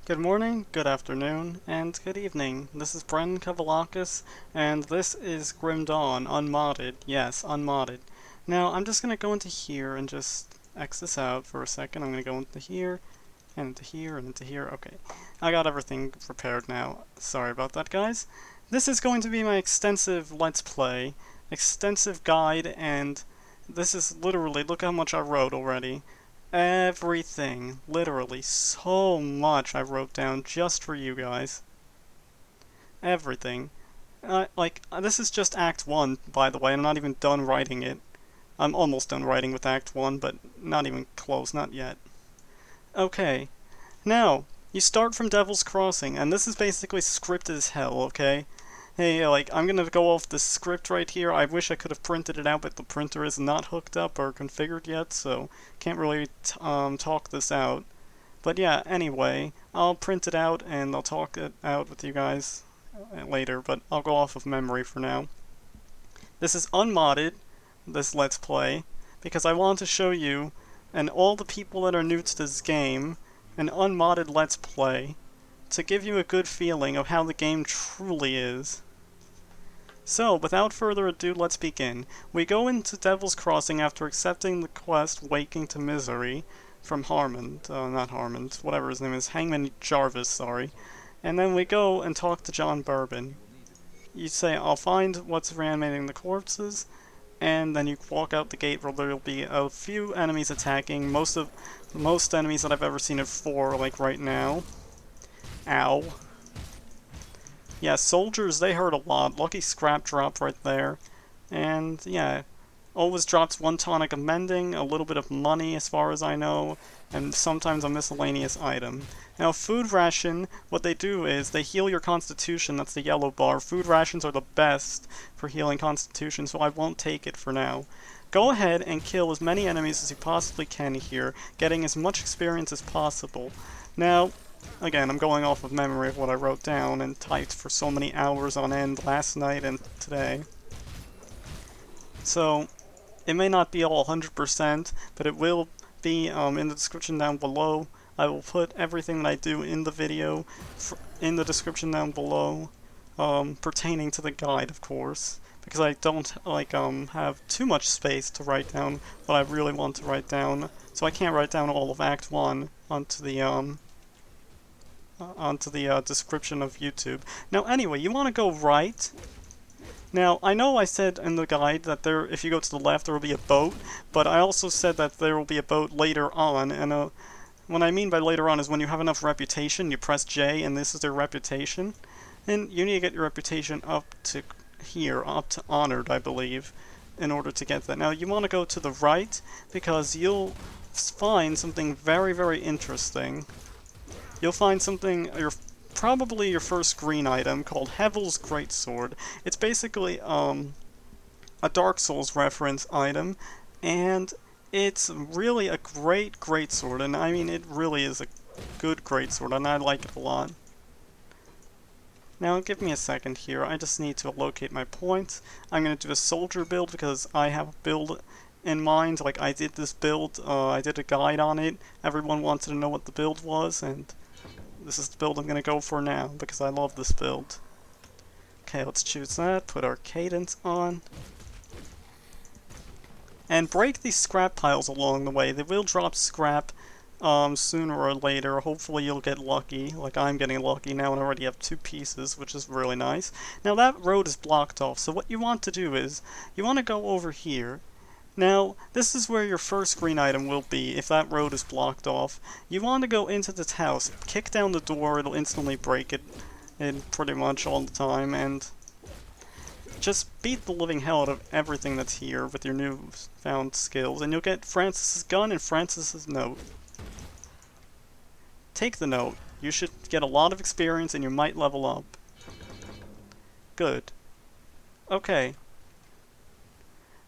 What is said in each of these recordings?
Good morning, good afternoon, and good evening. This is Bren Kavalakis, and this is Grim Dawn, Unmodded. Yes, Unmodded. Now, I'm just going to go into here and just X this out for a second. I'm going to go into here, and into here, and into here. Okay, I got everything prepared now. Sorry about that, guys. This is going to be my extensive Let's Play, extensive guide, and this is literally, look how much I wrote already. Everything, literally, so much I wrote down just for you guys. Everything. This is just Act 1, by the way. I'm not even done writing it. I'm almost done writing with Act 1, but not even close, not yet. Okay, now, you start from Devil's Crossing, and this is basically scripted as hell, okay? Hey, I'm gonna go off the script right here. I wish I could have printed it out, but the printer is not hooked up or configured yet, so can't really talk this out. But yeah, anyway, I'll print it out and I'll talk it out with you guys later, but I'll go off of memory for now. This is unmodded, this Let's Play, because I want to show you, and all the people that are new to this game, an unmodded Let's Play, to give you a good feeling of how the game truly is. So, without further ado, let's begin. We go into Devil's Crossing after accepting the quest Waking to Misery from Harmond, not Harmond, whatever his name is, Hangman Jarvis, sorry. And then we go and talk to John Bourbon. You say, I'll find what's reanimating the corpses, and then you walk out the gate where there'll be a few enemies attacking, most enemies that I've ever seen of 4, like right now. Ow. Yeah, soldiers, they hurt a lot. Lucky scrap drop right there. And, yeah, always drops 1 tonic of mending, a little bit of money as far as I know, and sometimes a miscellaneous item. Now, food ration, what they do is they heal your constitution, that's the yellow bar. Food rations are the best for healing constitution, so I won't take it for now. Go ahead and kill as many enemies as you possibly can here, getting as much experience as possible. Now, again, I'm going off of memory of what I wrote down and typed for so many hours on end last night and today. So, it may not be all 100%, but it will be in the description down below. I will put everything that I do in the video in the description down below, pertaining to the guide, of course, because I don't have too much space to write down what I really want to write down, so I can't write down all of Act 1 onto the description of YouTube. Now, anyway, you want to go right. Now, I know I said in the guide that if you go to the left, there will be a boat, but I also said that there will be a boat later on, and what I mean by later on is when you have enough reputation, you press J, and this is their reputation, and you need to get your reputation up to here, up to honored, I believe, in order to get that. Now, you want to go to the right, because you'll find something very, very interesting. You'll find something, probably your first green item, called Hevel's Greatsword. It's basically a Dark Souls reference item, and it's really a great greatsword, and I mean, it really is a good greatsword, and I like it a lot. Now, give me a second here, I just need to locate my points. I'm going to do a soldier build because I have a build in mind. Like, I did this build, I did a guide on it, everyone wanted to know what the build was, and this is the build I'm going to go for now, because I love this build. Okay, let's choose that, put our cadence on. And break these scrap piles along the way. They will drop scrap sooner or later. Hopefully you'll get lucky, like I'm getting lucky now and I already have 2 pieces, which is really nice. Now that road is blocked off, so what you want to do is, you want to go over here. Now, this is where your first green item will be, if that road is blocked off. You want to go into this house, kick down the door, it'll instantly break it pretty much all the time, and just beat the living hell out of everything that's here with your newfound skills, and you'll get Francis's gun and Francis's note. Take the note. You should get a lot of experience and you might level up. Good. Okay.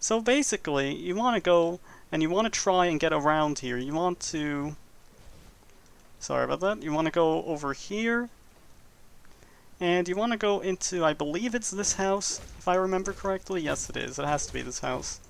So basically, you want to go and you want to try and get around here. You want to... Sorry about that. You want to go over here. And you want to go into, I believe it's this house, if I remember correctly. Yes, it is. It has to be this house.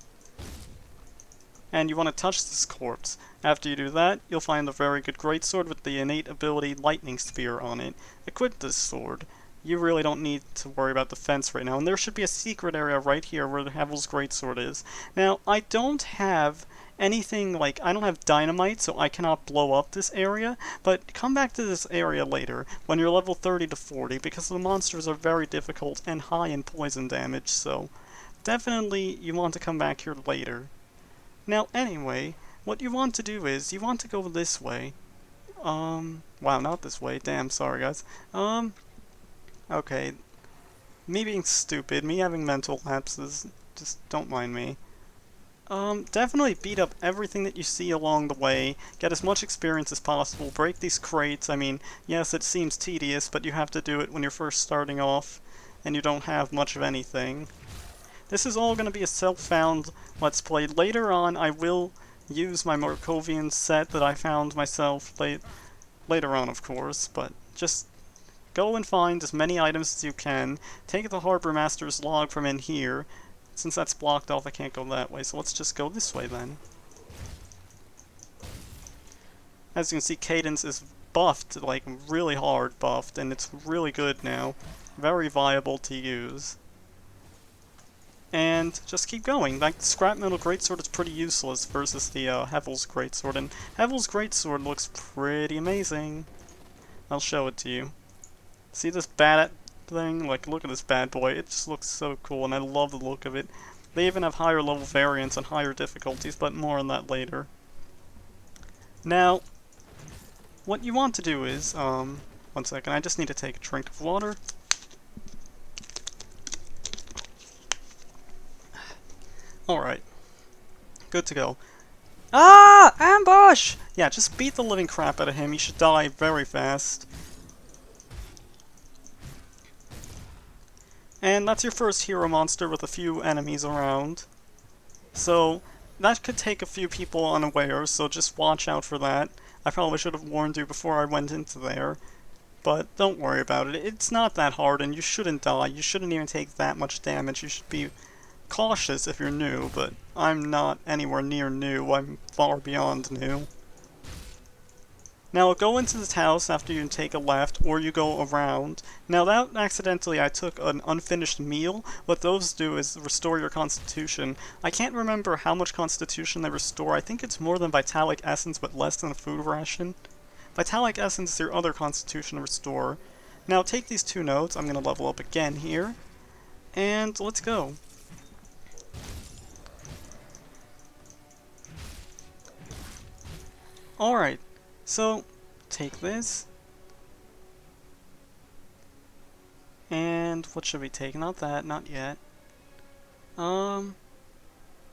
and you want to touch this corpse. After you do that, you'll find a very good greatsword with the innate ability Lightning Spear on it. Equip this sword. You really don't need to worry about defense right now, and there should be a secret area right here where the Havel's greatsword is. Now, I don't have anything like, I don't have dynamite, so I cannot blow up this area, but come back to this area later, when you're level 30 to 40, because the monsters are very difficult and high in poison damage, so definitely you want to come back here later. Now, anyway, what you want to do is, you want to go this way. Wow, not this way, damn, sorry guys. Okay, me being stupid, me having mental lapses, just don't mind me. Definitely beat up everything that you see along the way, get as much experience as possible, break these crates. I mean, yes, it seems tedious, but you have to do it when you're first starting off, and you don't have much of anything. This is all going to be a self-found Let's Play. Later on, I will use my Markovian set that I found myself later on, of course, but just go and find as many items as you can, take the Harbor Master's log from in here. Since that's blocked off, I can't go that way, so let's just go this way then. As you can see, Cadence is buffed, like really hard buffed, and it's really good now. Very viable to use. And just keep going. Like, the Scrap Metal Greatsword is pretty useless versus the Havel's Greatsword, and Havel's Greatsword looks pretty amazing. I'll show it to you. See this bad thing? Like, look at this bad boy. It just looks so cool, and I love the look of it. They even have higher level variants and higher difficulties, but more on that later. Now, what you want to do is, one second, I just need to take a drink of water. Alright. Good to go. Ah! Ambush! Yeah, just beat the living crap out of him. He should die very fast. And that's your first hero monster with a few enemies around. So, that could take a few people unawares, so just watch out for that. I probably should have warned you before I went into there. But don't worry about it. It's not that hard, and you shouldn't die. You shouldn't even take that much damage. You should be cautious if you're new, but I'm not anywhere near new. I'm far beyond new. Now go into this house after you take a left, or you go around. Now that accidentally I took an unfinished meal. What those do is restore your constitution. I can't remember how much constitution they restore. I think it's more than Vitalic Essence, but less than a food ration. Vitalic Essence is your other constitution restore. Now take these 2 notes. I'm going to level up again here. And let's go. Alright. So, take this, and what should we take? Not that, not yet.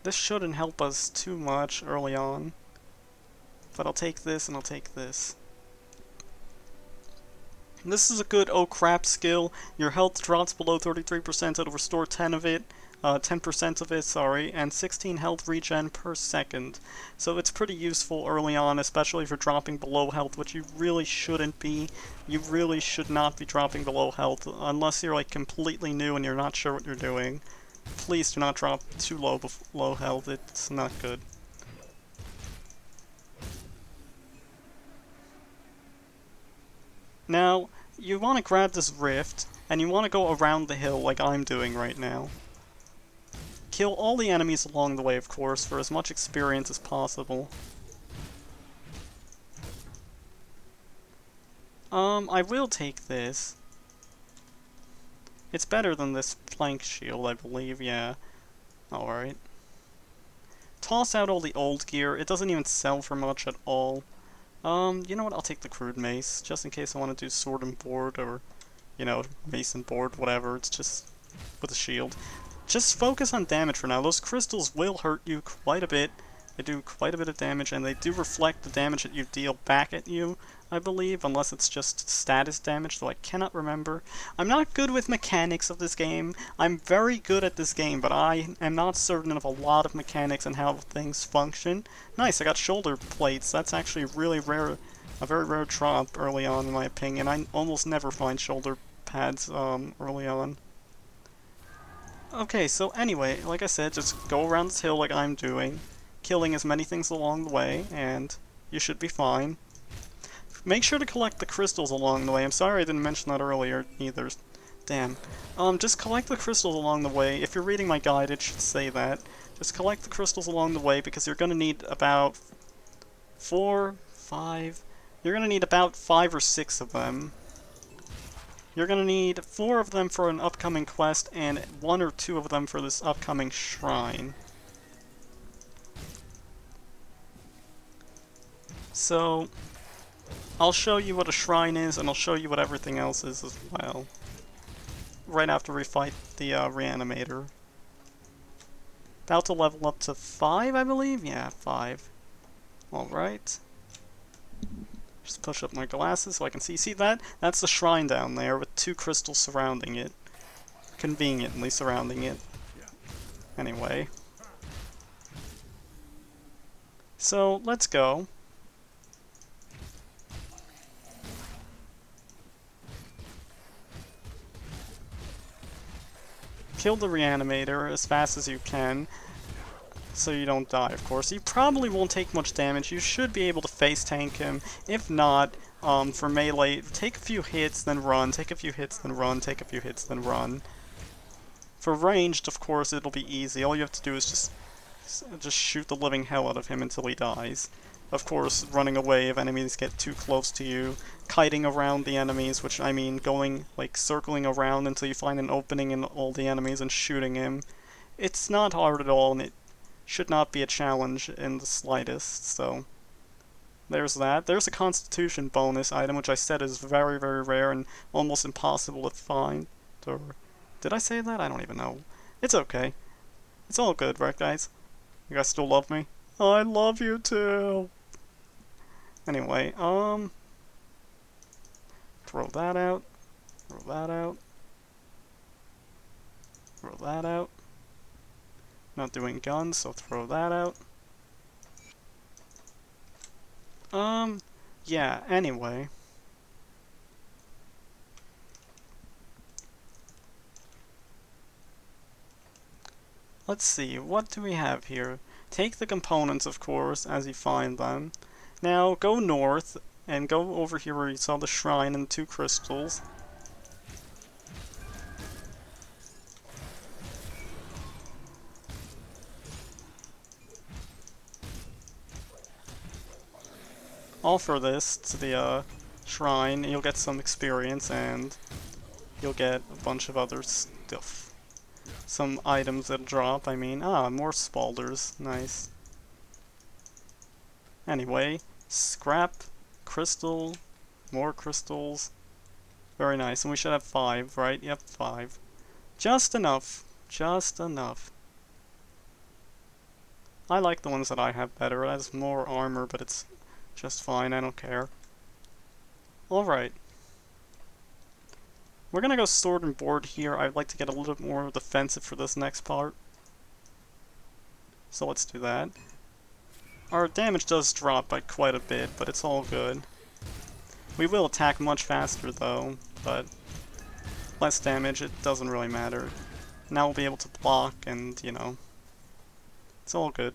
This shouldn't help us too much early on, but I'll take this and I'll take this. This is a good oh crap skill. Your health drops below 33%, it'll restore 10% of it, sorry, and 16 health regen per second. So it's pretty useful early on, especially if you're dropping below health, which you really shouldn't be. You really should not be dropping below health, unless you're like completely new and you're not sure what you're doing. Please do not drop too low health, it's not good. Now, you want to grab this rift, and you want to go around the hill like I'm doing right now. Kill all the enemies along the way, of course, for as much experience as possible. I will take this. It's better than this flank shield, I believe, yeah. Alright. Toss out all the old gear. It doesn't even sell for much at all. You know what, I'll take the crude mace, just in case I want to do sword and board, or, you know, mace and board, whatever, it's just with a shield. Just focus on damage for now. Those crystals will hurt you quite a bit. They do quite a bit of damage, and they do reflect the damage that you deal back at you, I believe, unless it's just status damage, though I cannot remember. I'm not good with mechanics of this game. I'm very good at this game, but I am not certain of a lot of mechanics and how things function. Nice, I got shoulder plates. That's actually really rare, a very rare drop early on, in my opinion. I almost never find shoulder pads early on. Okay, so anyway, like I said, just go around this hill like I'm doing. killing as many things along the way, and you should be fine. Make sure to collect the crystals along the way. I'm sorry I didn't mention that earlier either. Damn. Just collect the crystals along the way. If you're reading my guide, it should say that. Just collect the crystals along the way, because you're going to need about 4, 5... You're going to need about 5 or 6 of them. You're going to need 4 of them for an upcoming quest, and 1 or 2 of them for this upcoming shrine. So, I'll show you what a shrine is, and I'll show you what everything else is as well. Right after we fight the reanimator. About to level up to 5, I believe? Yeah, 5. Alright. Just push up my glasses so I can see. See that? That's the shrine down there with 2 crystals surrounding it. Conveniently surrounding it. Anyway. So, let's go. Kill the reanimator as fast as you can, so you don't die, of course. You probably won't take much damage. You should be able to face tank him. If not, for melee, take a few hits, then run. Take a few hits, then run. Take a few hits, then run. For ranged, of course, it'll be easy. All you have to do is just shoot the living hell out of him until he dies. Of course, running away if enemies get too close to you. Kiting around the enemies, which I mean going, like, circling around until you find an opening in all the enemies and shooting him. It's not hard at all, and it should not be a challenge in the slightest, so there's that. There's a Constitution bonus item, which I said is very, very rare and almost impossible to find. Or, did I say that? I don't even know. It's okay. It's all good, right, guys? You guys still love me? I love you too! Anyway, throw that out. Throw that out. Throw that out. Not doing guns, so throw that out. Yeah, anyway. Let's see, what do we have here? Take the components, of course, as you find them. Now, go north, and go over here where you saw the shrine and the 2 crystals. Offer this to the shrine, and you'll get some experience, and you'll get a bunch of other stuff. Some items that'll drop, I mean, more spalders, nice. Anyway, scrap, crystal, more crystals, very nice, and we should have 5, right? Yep, 5. Just enough, just enough. I like the ones that I have better, it has more armor, but it's just fine, I don't care. Alright. We're gonna go sword and board here. I'd like to get a little bit more defensive for this next part. So let's do that. Our damage does drop by quite a bit, but it's all good. We will attack much faster though, but less damage, it doesn't really matter. Now we'll be able to block and, you know, it's all good.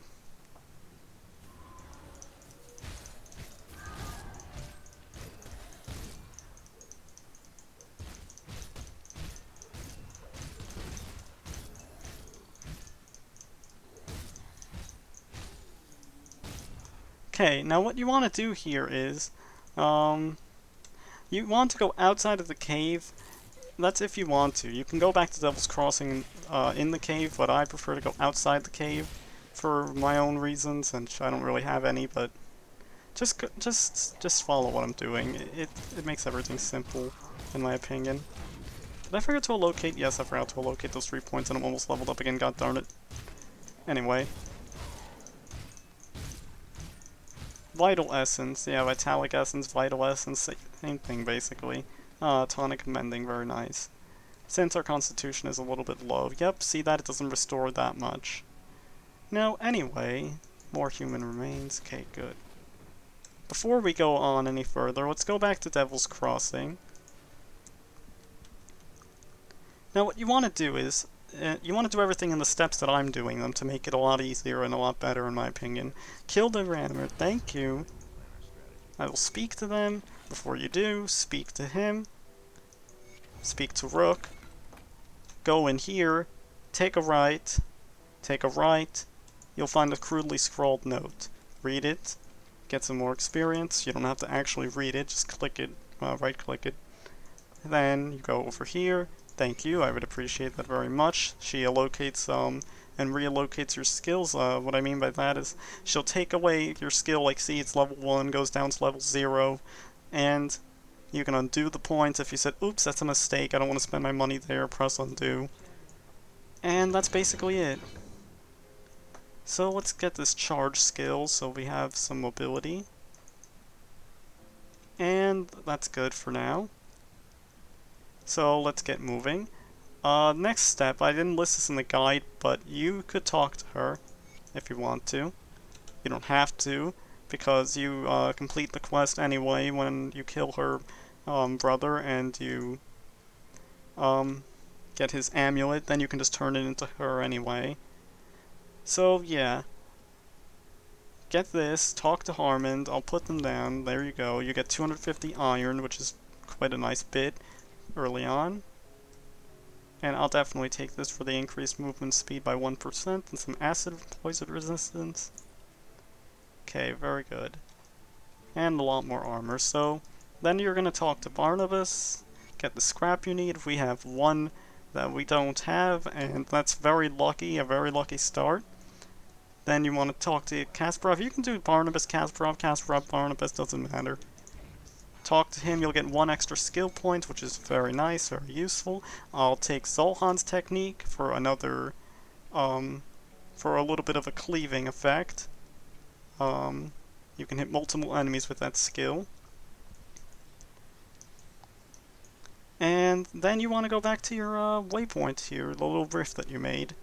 Okay, now what you want to do here is, you want to go outside of the cave. That's if you want to. You can go back to Devil's Crossing in the cave, but I prefer to go outside the cave for my own reasons, and I don't really have any, but just follow what I'm doing. It makes everything simple, in my opinion. Did I forget to allocate? Yes, I forgot to allocate those 3 points, and I'm almost leveled up again, god darn it. Anyway. Vital Essence, yeah, Vitalic Essence, Vital Essence, same thing basically. Tonic Mending, very nice. Since our Constitution is a little bit low, yep, see that? It doesn't restore that much. Now, anyway, more human remains, okay, good. Before we go on any further, let's go back to Devil's Crossing. Now what you want to do is, you want to do everything in the steps that I'm doing them to make it a lot easier and a lot better, in my opinion. Kill the reanimer, thank you. I will speak to them. Before you do, speak to him. Speak to Rook. Go in here. Take a right. Take a right. You'll find a crudely scrawled note. Read it. Get some more experience. You don't have to actually read it, just click it, right click it. Then you go over here. Thank you, I would appreciate that very much. She allocates and reallocates your skills. What I mean by that is she'll take away your skill, like see it's level 1, goes down to level 0, and you can undo the points if you said, oops, that's a mistake, I don't want to spend my money there, press undo. And that's basically it. So let's get this charge skill so we have some mobility. And that's good for now. So let's get moving. Next step, I didn't list this in the guide, but you could talk to her if you want to. You don't have to, because you complete the quest anyway when you kill her brother and you get his amulet, then you can just turn it into her anyway. So yeah. Get this, talk to Harmond, I'll put them down, there you go. You get 250 iron, which is quite a nice bit early on. And I'll definitely take this for the increased movement speed by 1% and some acid poison resistance. Okay, very good. And a lot more armor. So then you're going to talk to Barnabas, get the scrap you need. We have one that we don't have, and that's very lucky, a very lucky start. Then you want to talk to Kasparov. You can do Barnabas, Kasparov, Barnabas, doesn't matter. Talk to him, you'll get 1 extra skill point, which is very nice, very useful. I'll take Zolhan's technique for another, for a little bit of a cleaving effect. You can hit multiple enemies with that skill. And then you want to go back to your waypoint here, the little rift that you made.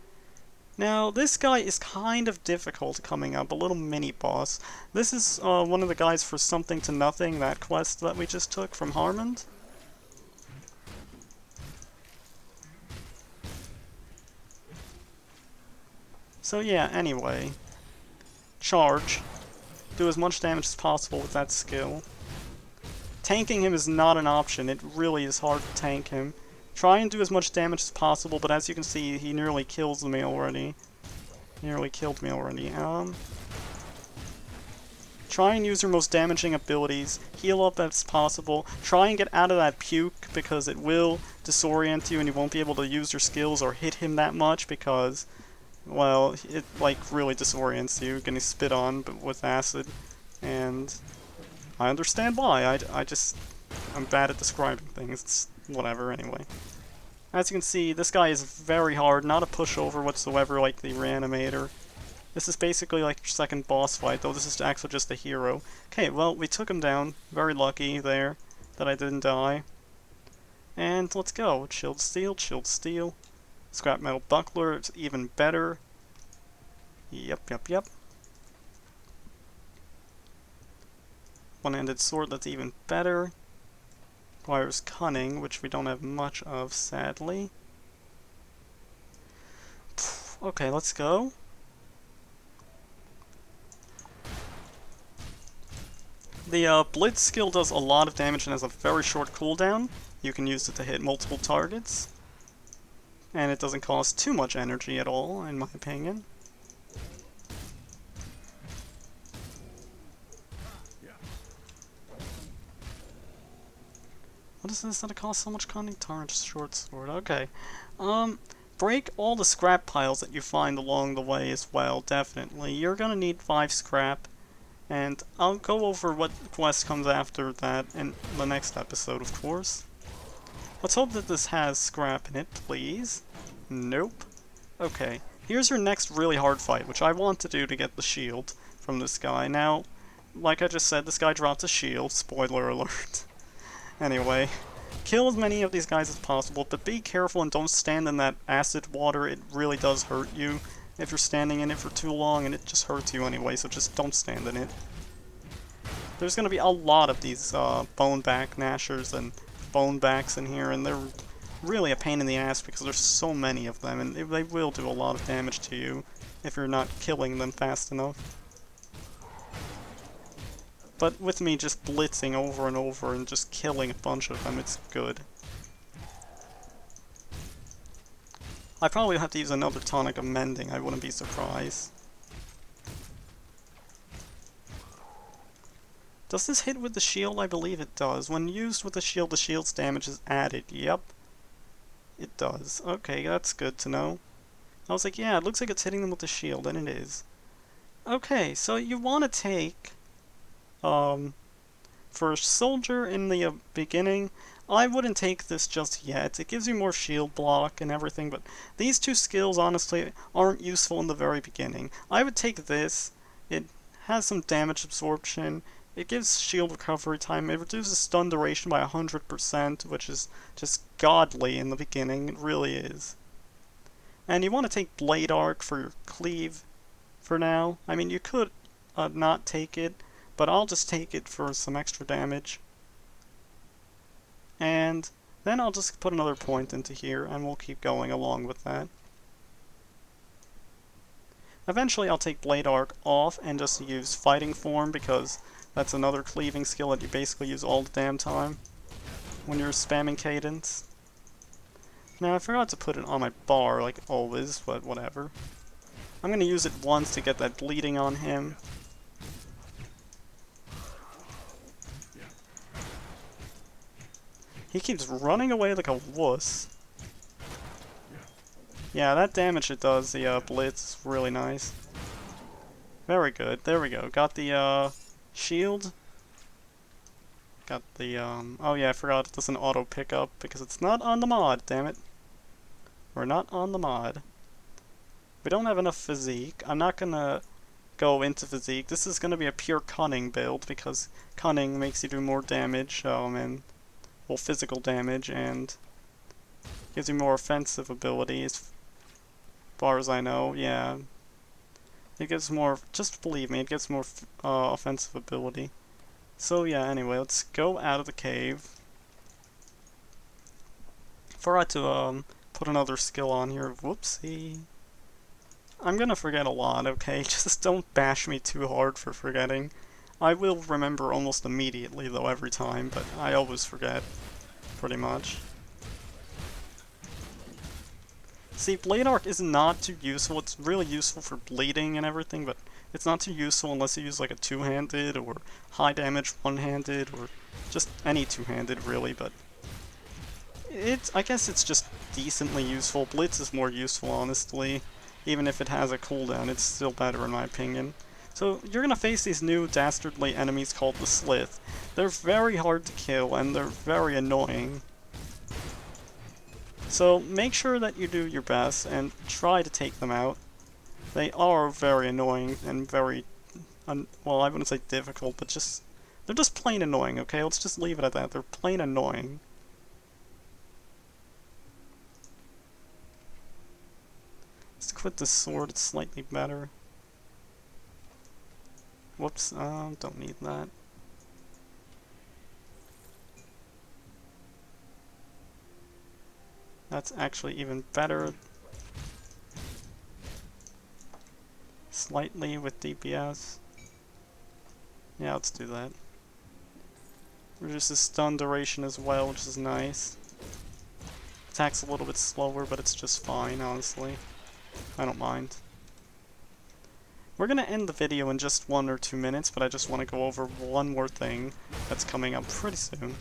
Now, this guy is kind of difficult coming up, a little mini-boss. This is one of the guys for Something to Nothing, that quest that we just took from Harmond. So yeah, anyway. Charge. Do as much damage as possible with that skill. Tanking him is not an option, it really is hard to tank him. Try and do as much damage as possible, but as you can see, he nearly kills me already. Nearly killed me already. Try and use your most damaging abilities. Heal up as possible. Try and get out of that puke, because it will disorient you and you won't be able to use your skills or hit him that much, because, well, it, like, really disorients you, getting spit on but with acid. And I understand why. I'm bad at describing things. It's whatever, anyway. As you can see, this guy is very hard, not a pushover whatsoever like the Reanimator. This is basically like your second boss fight, though this is actually just a hero. Okay, well, we took him down. Very lucky there that I didn't die. And let's go. Chilled steel, chilled steel. Scrap metal buckler, it's even better. Yep. One-handed sword, that's even better. Requires cunning, which we don't have much of, sadly. Okay, let's go. The Blitz skill does a lot of damage and has a very short cooldown. You can use it to hit multiple targets. And it doesn't cost too much energy at all, in my opinion. What is this that it costs so much cunning? Target short sword. Okay. Break all the scrap piles that you find along the way as well, definitely. You're gonna need 5 scrap. And I'll go over what quest comes after that in the next episode, of course. Let's hope that this has scrap in it, please. Nope. Okay. Here's your next really hard fight, which I want to do to get the shield from this guy. Now, like I just said, this guy dropped a shield. Spoiler alert. Anyway, kill as many of these guys as possible, but be careful and don't stand in that acid water. It really does hurt you if you're standing in it for too long, and it just hurts you anyway, so just don't stand in it. There's going to be a lot of these bone back gnashers and bone backs in here, and they're really a pain in the ass because there's so many of them, and they will do a lot of damage to you if you're not killing them fast enough. But with me just blitzing over and over and just killing a bunch of them, it's good. I probably have to use another tonic of mending, I wouldn't be surprised. Does this hit with the shield? I believe it does. When used with the shield's damage is added. Yep. It does. Okay, that's good to know. I was like, yeah, it looks like it's hitting them with the shield, and it is. Okay, so you want to take, for a soldier in the beginning, I wouldn't take this just yet. It gives you more shield block and everything, but these two skills, honestly, aren't useful in the very beginning. I would take this. It has some damage absorption. It gives shield recovery time. It reduces stun duration by 100%, which is just godly in the beginning. It really is. And you want to take Blade Arc for your cleave for now. I mean, you could not take it, but I'll just take it for some extra damage. And then I'll just put another point into here, and we'll keep going along with that. Eventually I'll take Blade Arc off and just use Fighting Form, because that's another cleaving skill that you basically use all the damn time when you're spamming Cadence. Now I forgot to put it on my bar like always, but whatever. I'm gonna use it once to get that bleeding on him. He keeps running away like a wuss. Yeah, that damage it does, the blitz, is really nice. Very good, there we go. Got the shield. Got the oh yeah, I forgot it doesn't auto pick up because it's not on the mod, damn it. We're not on the mod. We don't have enough physique. I'm not gonna go into physique. This is gonna be a pure cunning build because cunning makes you do more damage, and well, physical damage, and gives you more offensive abilities. As far as I know, yeah. It gives more, just believe me, it gives more offensive ability. So yeah, anyway, let's go out of the cave. Forgot to put another skill on here. Whoopsie. I'm gonna forget a lot, okay? Just don't bash me too hard for forgetting. I will remember almost immediately, though, every time, but I always forget, pretty much. See, Blade Arc is not too useful. It's really useful for bleeding and everything, but it's not too useful unless you use like a two-handed or high damage one-handed or just any two-handed, really, but I guess it's just decently useful. Blitz is more useful, honestly. Even if it has a cooldown, it's still better in my opinion. So you're gonna face these new dastardly enemies called the Slith. They're very hard to kill and they're very annoying. So make sure that you do your best and try to take them out. They are very annoying and very, well, I wouldn't say difficult, but they're just plain annoying, okay? Let's just leave it at that. They're plain annoying. Let's equip this sword, it's slightly better. Whoops, don't need that. That's actually even better. Slightly with DPS. Yeah, let's do that. Reduces stun duration as well, which is nice. Attacks a little bit slower, but it's just fine, honestly. I don't mind. We're gonna end the video in just 1 or 2 minutes, but I just want to go over one more thing that's coming up pretty soon.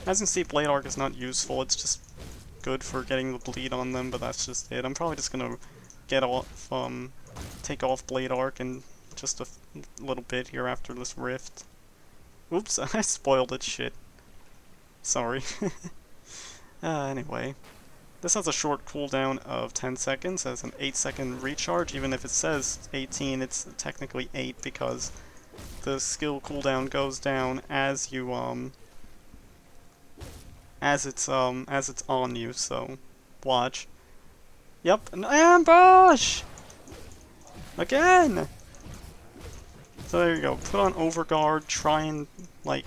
As you can see, Blade Arc is not useful, it's just good for getting the bleed on them, but that's just it. I'm probably just gonna get off, take off Blade Arc in just a little bit here after this rift. Oops, I spoiled it, shit. Sorry. Anyway. This has a short cooldown of 10 seconds, has an 8-second recharge. Even if it says 18, it's technically 8 because the skill cooldown goes down as you, as it's on you, so watch. Yep, an ambush! Again! So there you go, put on Overguard, try and, like,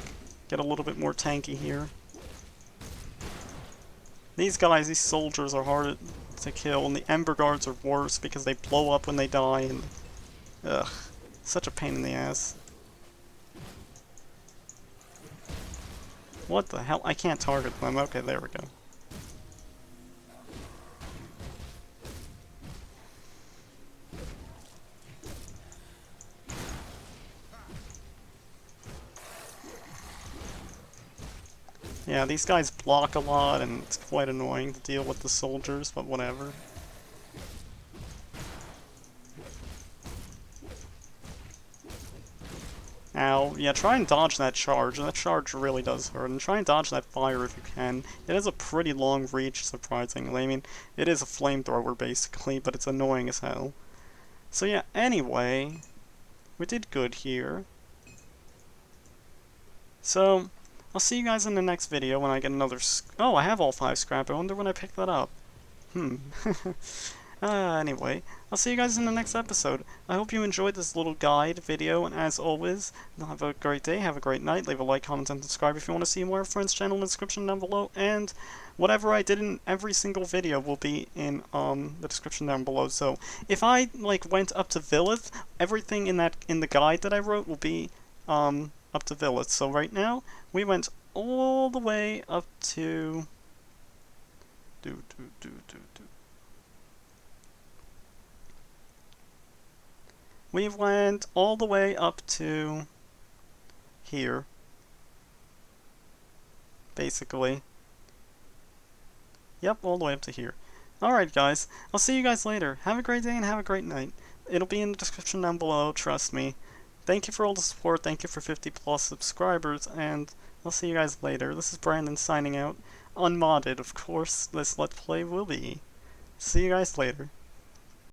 get a little bit more tanky here. These guys, these soldiers are hard to kill, and the Ember Guards are worse because they blow up when they die, and ugh, such a pain in the ass. What the hell? I can't target them. Okay, there we go. Yeah, these guys block a lot, and it's quite annoying to deal with the soldiers, but whatever. Ow. Yeah, try and dodge that charge. That charge really does hurt. And try and dodge that fire if you can. It has a pretty long reach, surprisingly. I mean, it is a flamethrower, basically, but it's annoying as hell. So yeah, anyway, we did good here. So, I'll see you guys in the next video when I get another oh, I have all 5 scrap. I wonder when I picked that up. Anyway, I'll see you guys in the next episode. I hope you enjoyed this little guide video, and as always, have a great day, have a great night, leave a like, comment, and subscribe if you want to see more of Friend's channel in the description down below, and whatever I did in every single video will be in, the description down below. So, if I, like, went up to Villith, everything in the guide that I wrote will be, up to Villith. So right now, we went all the way up to... We went all the way up to here, basically. Yep, all the way up to here. Alright guys, I'll see you guys later. Have a great day and have a great night. It'll be in the description down below, trust me. Thank you for all the support, thank you for 50 plus subscribers, and I'll see you guys later. This is Brandon signing out. Unmodded, of course, this Let's Play will be. See you guys later.